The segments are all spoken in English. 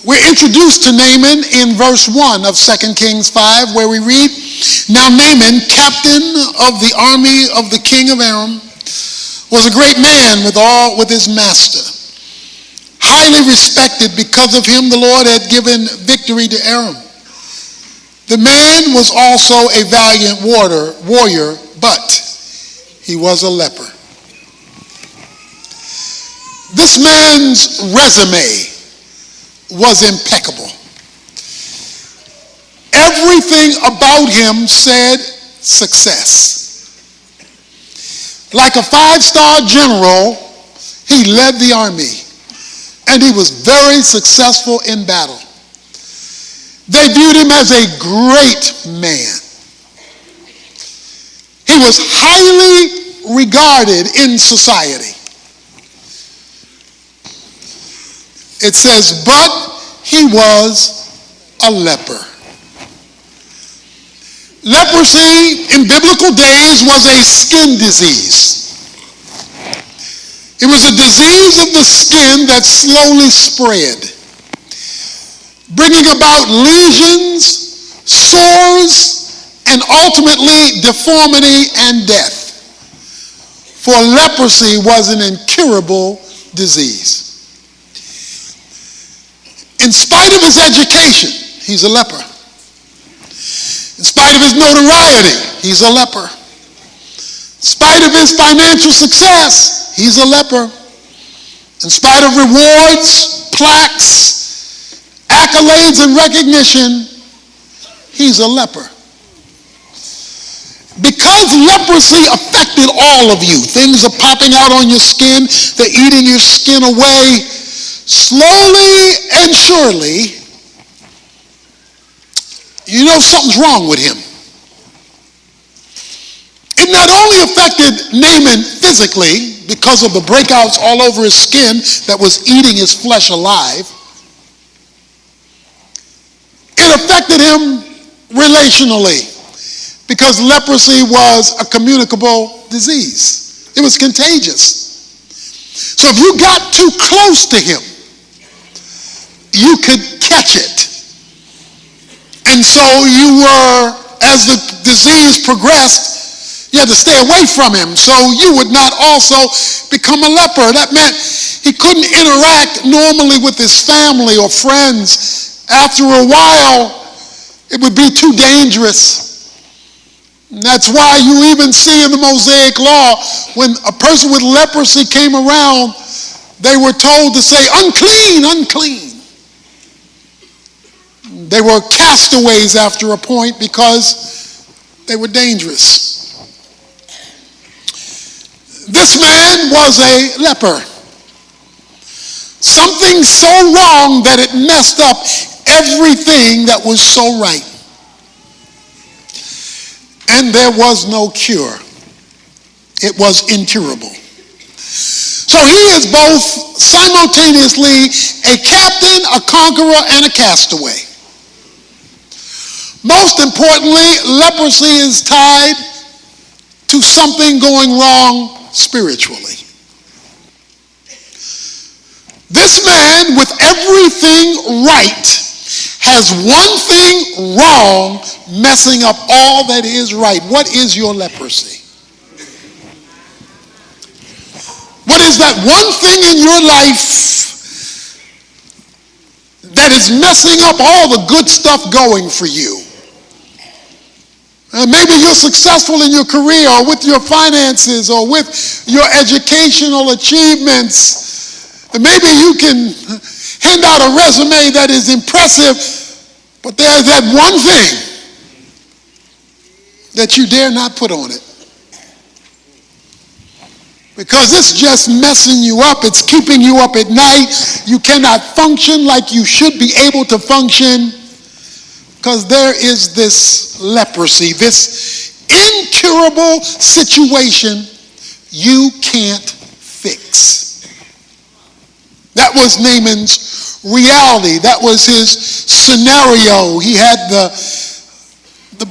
We're introduced to Naaman in verse 1 of 2 Kings 5, where we read, "Now Naaman, captain of the army of the king of Aram, was a great man with his master, highly respected. Because of him the Lord had given victory to Aram. The man was also a valiant warrior, but he was a leper." This man's resume was impeccable. Everything about him said success. Like a 5-star general, he led the army, and he was very successful in battle. They viewed him as a great man. He was highly regarded in society. It says, but he was a leper. Leprosy in biblical days was a skin disease. It was a disease of the skin that slowly spread, bringing about lesions, sores, and ultimately deformity and death. For leprosy was an incurable disease. In spite of his education, he's a leper. In spite of his notoriety, he's a leper. In spite of his financial success, he's a leper. In spite of rewards, plaques, accolades, and recognition, he's a leper. Because leprosy affected all of you, things are popping out on your skin, they're eating your skin away, slowly and surely, you know something's wrong with him. It not only affected Naaman physically because of the breakouts all over his skin that was eating his flesh alive, it affected him relationally because leprosy was a communicable disease. It was contagious. So if you got too close to him, you could catch it. And so you were, as the disease progressed, you had to stay away from him so you would not also become a leper. That meant he couldn't interact normally with his family or friends. After a while, it would be too dangerous. And that's why you even see in the Mosaic Law, when a person with leprosy came around, they were told to say, "Unclean, unclean." They were castaways after a point because they were dangerous. This man was a leper. Something so wrong that it messed up everything that was so right. And there was no cure. It was incurable. So he is both simultaneously a captain, a conqueror, and a castaway. Most importantly, leprosy is tied to something going wrong spiritually. This man with everything right has one thing wrong, messing up all that is right. What is your leprosy? What is that one thing in your life that is messing up all the good stuff going for you? Maybe you're successful in your career or with your finances or with your educational achievements. And maybe you can hand out a resume that is impressive, but there's that one thing that you dare not put on it. Because it's just messing you up. It's keeping you up at night. You cannot function like you should be able to function. Because there is this leprosy, this incurable situation you can't fix. That was Naaman's reality. That was his scenario. He had the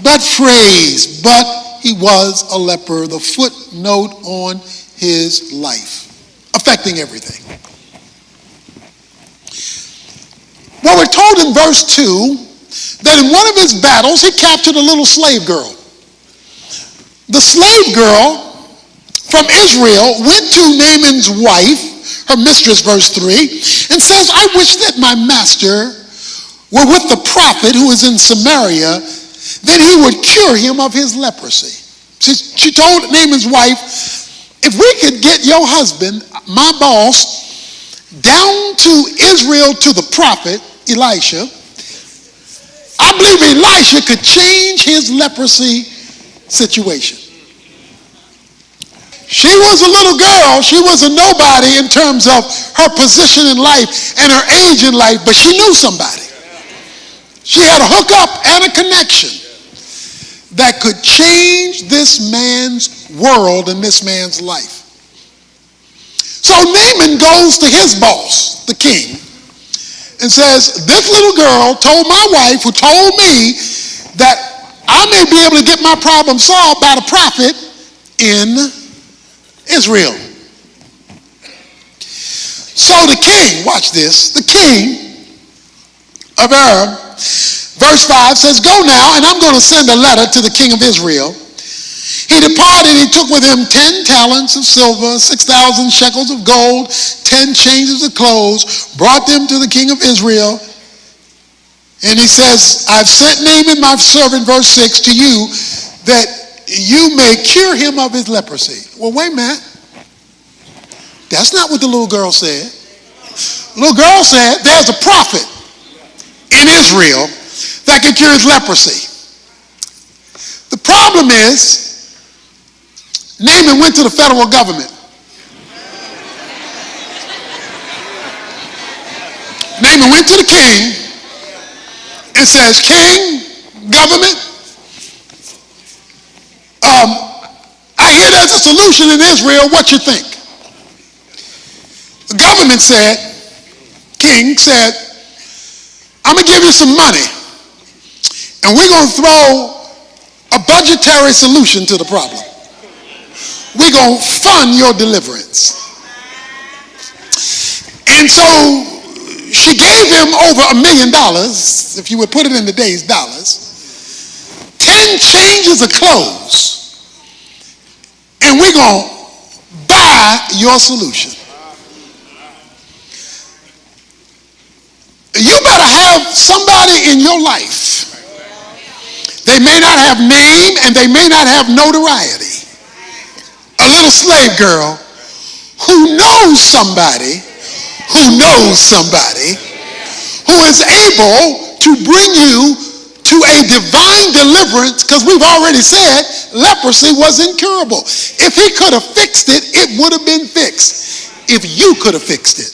but phrase, but he was a leper, the footnote on his life, affecting everything. Well, we're told in verse 2 that in one of his battles, he captured a little slave girl. The slave girl from Israel went to Naaman's wife, her mistress, verse 3, and says, I wish that my master were with the prophet who is in Samaria, then he would cure him of his leprosy. She told Naaman's wife, if we could get your husband, my boss, down to Israel to the prophet, Elisha, I believe Elisha could change his leprosy situation. She was a little girl. She was a nobody in terms of her position in life and her age in life, but she knew somebody. She had a hookup and a connection that could change this man's world and this man's life. So Naaman goes to his boss, the king, and says, this little girl told my wife, who told me that I may be able to get my problem solved by the prophet in Israel. So the king, watch this, the king of Arab, verse 5 says, go now, and I'm going to send a letter to the king of Israel. He departed, he took with him 10 talents of silver, 6,000 shekels of gold, 10 changes of clothes, brought them to the king of Israel. And he says, I've sent Naaman, my servant, verse 6, to you, that you may cure him of his leprosy. Well, wait a minute. That's not what the little girl said. The little girl said, there's a prophet in Israel that can cure his leprosy. The problem is, Naaman went to the federal government. Naaman went to the king and says, King, government, I hear there's a solution in Israel. What you think? The government said, king said, I'm going to give you some money, and we're going to throw a budgetary solution to the problem. We're going to fund your deliverance. And so she gave him over $1 million, if you would put it in today's dollars, 10 changes of clothes, and we're going to buy your solution. You better have somebody in your life. They may not have name and they may not have notoriety. A little slave girl who knows somebody who is able to bring you to a divine deliverance, because we've already said leprosy was incurable. If he could have fixed it, it would have been fixed. If you could have fixed it,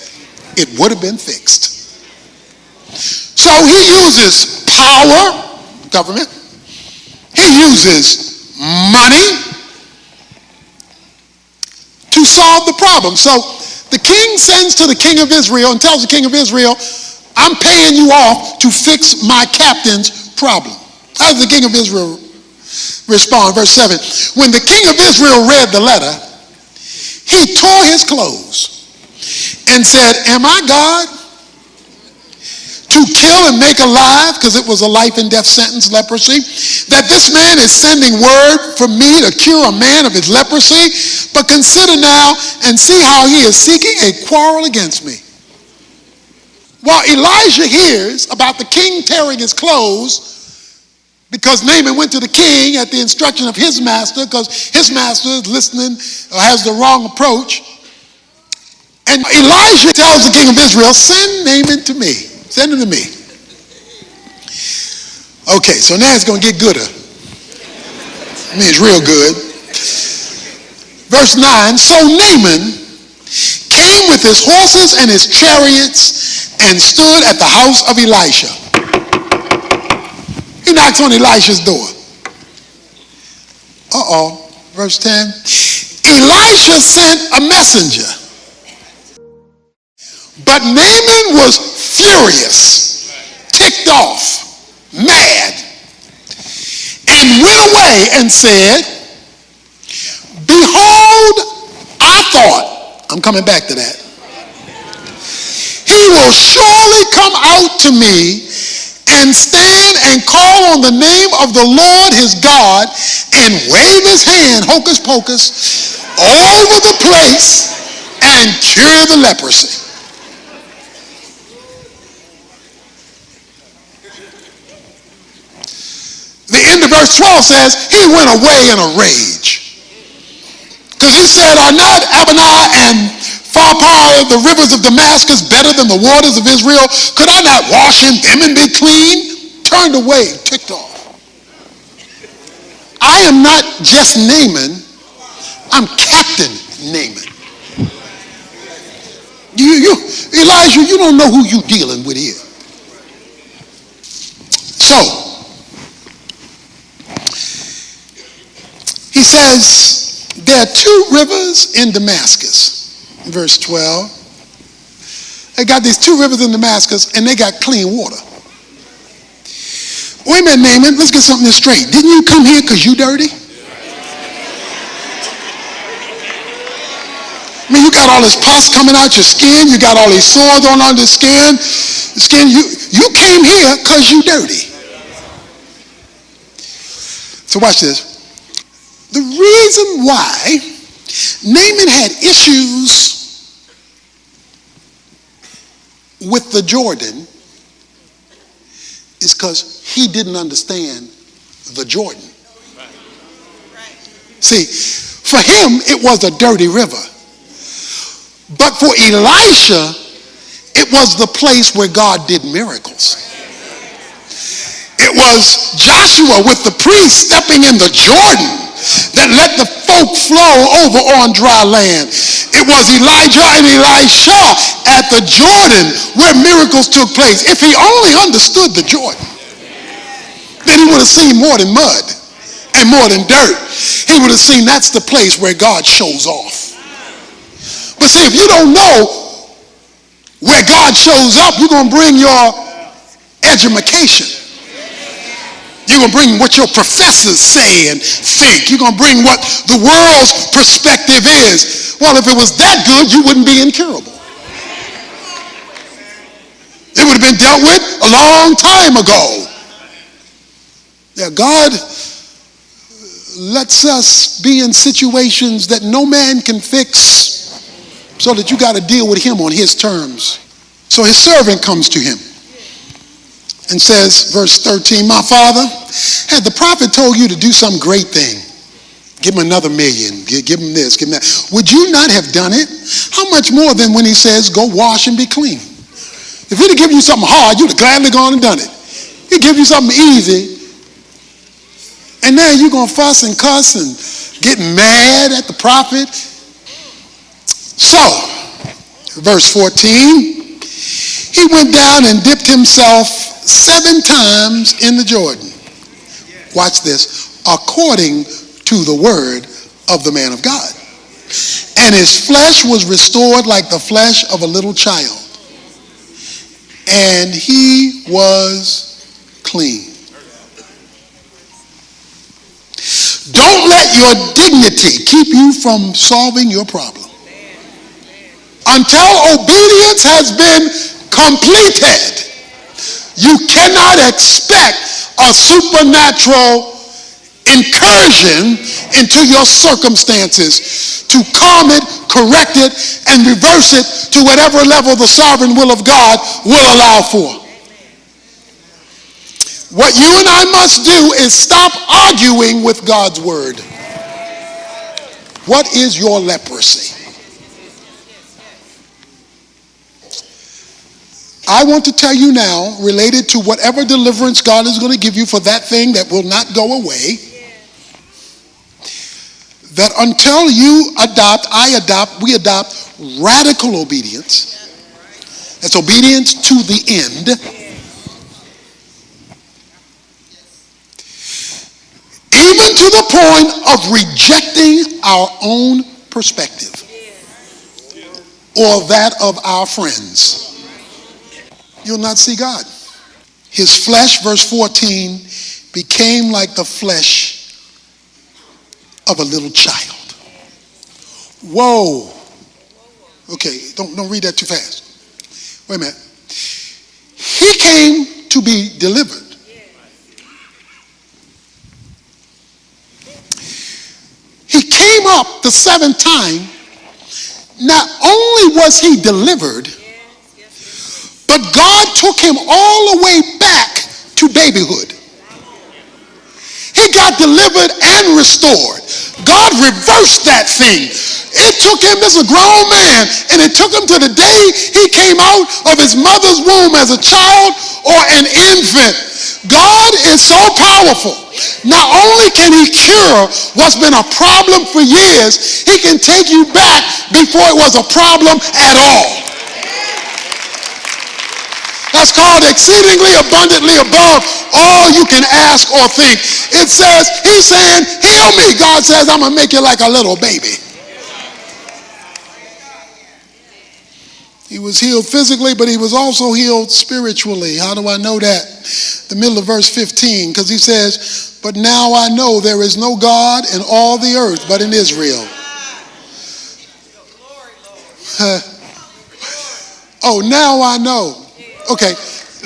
it would have been fixed. So he uses power, government. He uses money to solve the problem. So the king sends to the king of Israel and tells the king of Israel, I'm paying you off to fix my captain's problem. How does the king of Israel respond? Verse 7. When the king of Israel read the letter, he tore his clothes and said, am I God to kill and make alive, because it was a life and death sentence, leprosy, that this man is sending word for me to cure a man of his leprosy? But consider now and see how he is seeking a quarrel against me. Well, Elijah hears about the king tearing his clothes because Naaman went to the king at the instruction of his master, because his master is listening or has the wrong approach. And Elijah tells the king of Israel, send Naaman to me. Send him to me. Okay, so now it's going to get gooder. I mean, it's real good. Verse 9, so Naaman came with his horses and his chariots and stood at the house of Elisha. He knocks on Elisha's door. Verse 10. Elisha sent a messenger, but Naaman was furious, ticked off, mad, and went away and said, behold, I thought, I'm coming back to that. He he will surely come out to me and stand and call on the name of the Lord his God and wave his hand, hocus pocus, all over the place and cure the leprosy. The end of verse 12 says, he went away in a rage. Because he said, are not Abana and Pharpar, the rivers of Damascus, better than the waters of Israel? Could I not wash in them and be clean? Turned away, ticked off. I am not just Naaman, I'm Captain Naaman. Elijah, you don't know who you're dealing with here. So, he says, there are two rivers in Damascus. Verse 12. They got these two rivers in Damascus and they got clean water. Wait a minute, Naaman, let's get something straight. Didn't you come here because you dirty? I mean, you got all this pus coming out your skin. You got all these sores on under the skin. You came here because you dirty. So watch this. The reason why Naaman had issues with the Jordan is because he didn't understand the Jordan. See, for him, it was a dirty river. But for Elisha, it was the place where God did miracles. It was Joshua with the priest stepping in the Jordan that let the folk flow over on dry land. It was Elijah and Elisha at the Jordan where miracles took place. If he only understood the Jordan, then he would have seen more than mud and more than dirt. He would have seen that's the place where God shows off. But see, if you don't know where God shows up, you're going to bring your edumacation. You're going to bring what your professors say and think. You're going to bring what the world's perspective is. Well, if it was that good, you wouldn't be incurable. It would have been dealt with a long time ago. Yeah, God lets us be in situations that no man can fix so that you got to deal with him on his terms. So his servant comes to him and says, verse 13, my father, had the prophet told you to do some great thing, give him another million, give him this, give him that, would you not have done it? How much more than when he says, go wash and be clean? If he'd have given you something hard, you'd have gladly gone and done it. He'd give you something easy, and now you're going to fuss and cuss and get mad at the prophet. So, verse 14, he went down and dipped himself 7 times in the Jordan. Watch this. According to the word of the man of God. And his flesh was restored like the flesh of a little child. And he was clean. Don't let your dignity keep you from solving your problem. Until obedience has been completed, you cannot expect a supernatural incursion into your circumstances to calm it, correct it, and reverse it to whatever level the sovereign will of God will allow for. What you and I must do is stop arguing with God's word. What is your leprosy? I want to tell you now, related to whatever deliverance God is going to give you for that thing that will not go away, that until you we adopt radical obedience. That's obedience to the end. Even to the point of rejecting our own perspective or that of our friends. You'll not see God. His flesh, verse 14, became like the flesh of a little child. Whoa. Okay, don't read that too fast. Wait a minute. He came to be delivered. He came up the seventh time. Not only was he delivered, but God took him all the way back to babyhood. He got delivered and restored. God reversed that thing. It took him, this is a grown man, and it took him to the day he came out of his mother's womb as a child or an infant. God is so powerful. Not only can he cure what's been a problem for years, he can take you back before it was a problem at all. That's called exceedingly abundantly above all you can ask or think. It says, he's saying, heal me. God says, I'm going to make you like a little baby. He was healed physically, but he was also healed spiritually. How do I know that? The middle of verse 15, because he says, but now I know there is no God in all the earth but in Israel. Oh, now I know. Okay,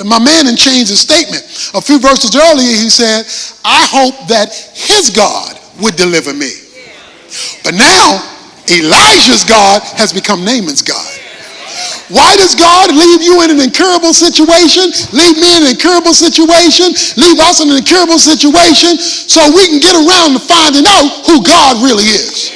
my man had changed his statement. A few verses earlier, he said, I hope that his God would deliver me. But now, Elijah's God has become Naaman's God. Why does God leave you in an incurable situation? Leave me in an incurable situation? Leave us in an incurable situation so we can get around to finding out who God really is.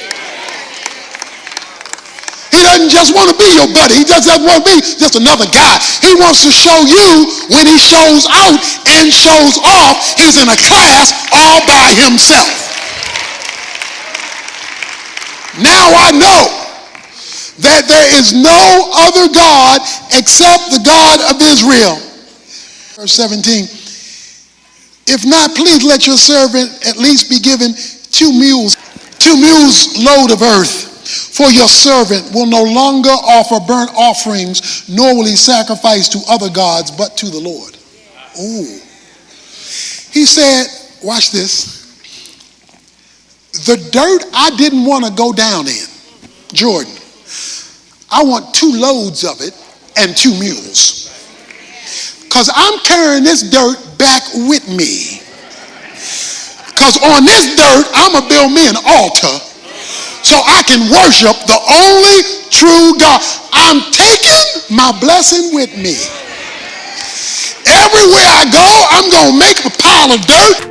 He doesn't just want to be your buddy. He just doesn't want to be just another guy. He wants to show you when he shows out and shows off, he's in a class all by himself. Now I know that there is no other God except the God of Israel. Verse 17. If not, please let your servant at least be given 2 mules load of earth. For your servant will no longer offer burnt offerings, nor will he sacrifice to other gods, but to the Lord. Ooh. He said, watch this. The dirt I didn't want to go down in, Jordan, I want 2 loads of it and 2 mules. Because I'm carrying this dirt back with me. Because on this dirt, I'm going to build me an altar so I can worship the only true God. I'm taking my blessing with me. Everywhere I go, I'm going to make a pile of dirt.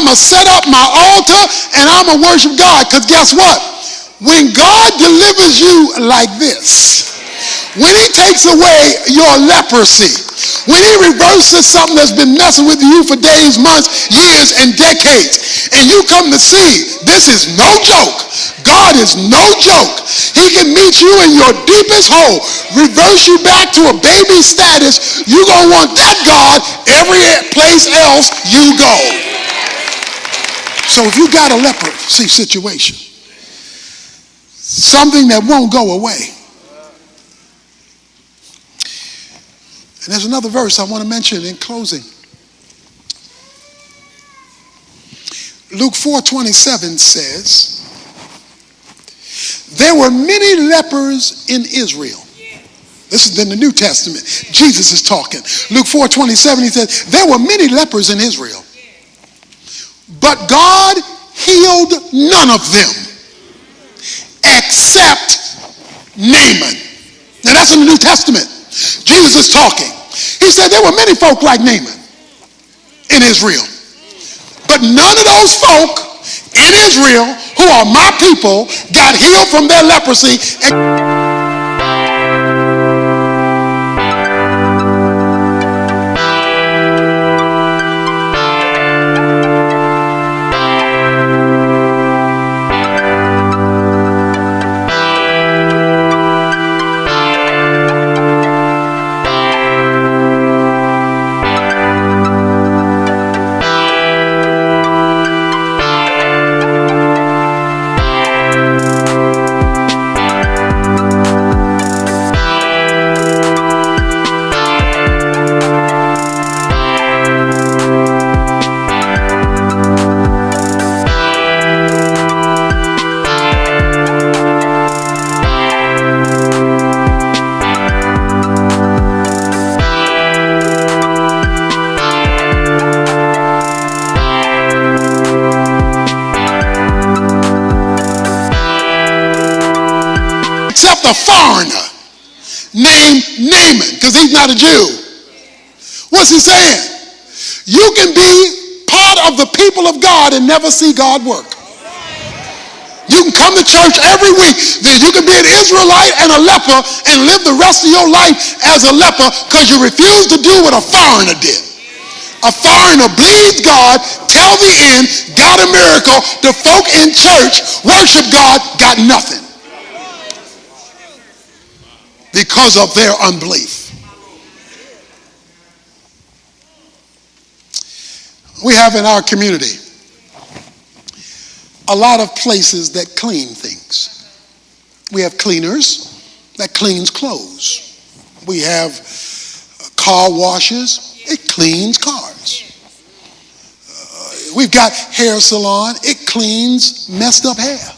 I'm going to set up my altar and I'm going to worship God. Because guess what? When God delivers you like this, when he takes away your leprosy, when he reverses something that's been messing with you for days, months, years, and decades, and you come to see this is no joke. God is no joke. He can meet you in your deepest hole, reverse you back to a baby status. You're going to want that God every place else you go. So if you got a leprosy situation, something that won't go away. And there's another verse I want to mention in closing. Luke 4:27 says, there were many lepers in Israel. This is in the New Testament. Jesus is talking. Luke 4:27, he says, there were many lepers in Israel. But God healed none of them except Naaman. Now that's in the New Testament. Jesus is talking. He said there were many folk like Naaman in Israel. But none of those folk in Israel who are my people got healed from their leprosy. Except a foreigner named Naaman, because he's not a Jew. What's he saying? You can be part of the people of God and never see God work. You can come to church every week. You can be an Israelite and a leper and live the rest of your life as a leper because you refuse to do what a foreigner did. A foreigner believes God, tell the end, got a miracle. The folk in church worship God, got nothing. Because of their unbelief. We have in our community a lot of places that clean things. We have cleaners that cleans clothes. We have car washes, it cleans cars. We've got hair salon, it cleans messed up hair.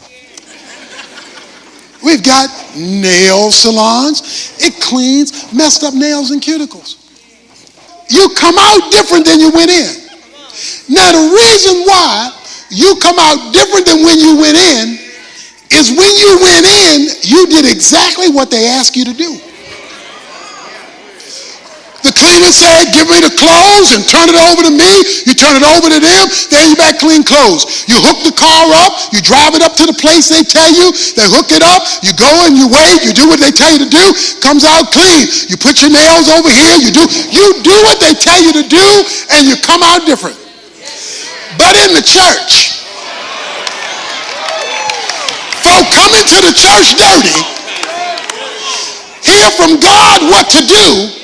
We've got nail salons. It cleans messed up nails and cuticles. You come out different than you went in. Now the reason why you come out different than when you went in is when you went in, you did exactly what they asked you to do. The cleaner said, give me the clothes and turn it over to me. You turn it over to them, then you back clean clothes. You hook the car up, you drive it up to the place they tell you, they hook it up, you go and you wait, you do what they tell you to do, comes out clean. You put your nails over here, you do what they tell you to do, and you come out different. But in the church, folk come into the church dirty, hear from God what to do,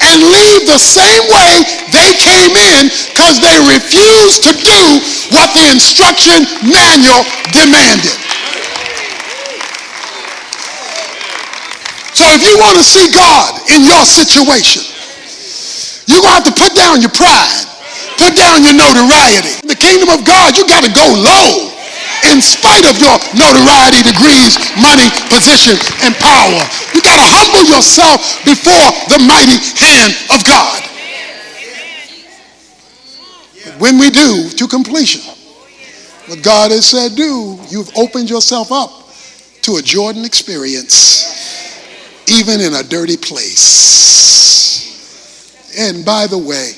and leave the same way they came in because they refused to do what the instruction manual demanded. So if you want to see God in your situation, you're going to have to put down your pride, put down your notoriety. In the kingdom of God, you got to go low in spite of your notoriety, degrees, money, position, and power. You got to humble yourself before the mighty hand of God. But when we do to completion what God has said do, you've opened yourself up to a Jordan experience, even in a dirty place. And by the way,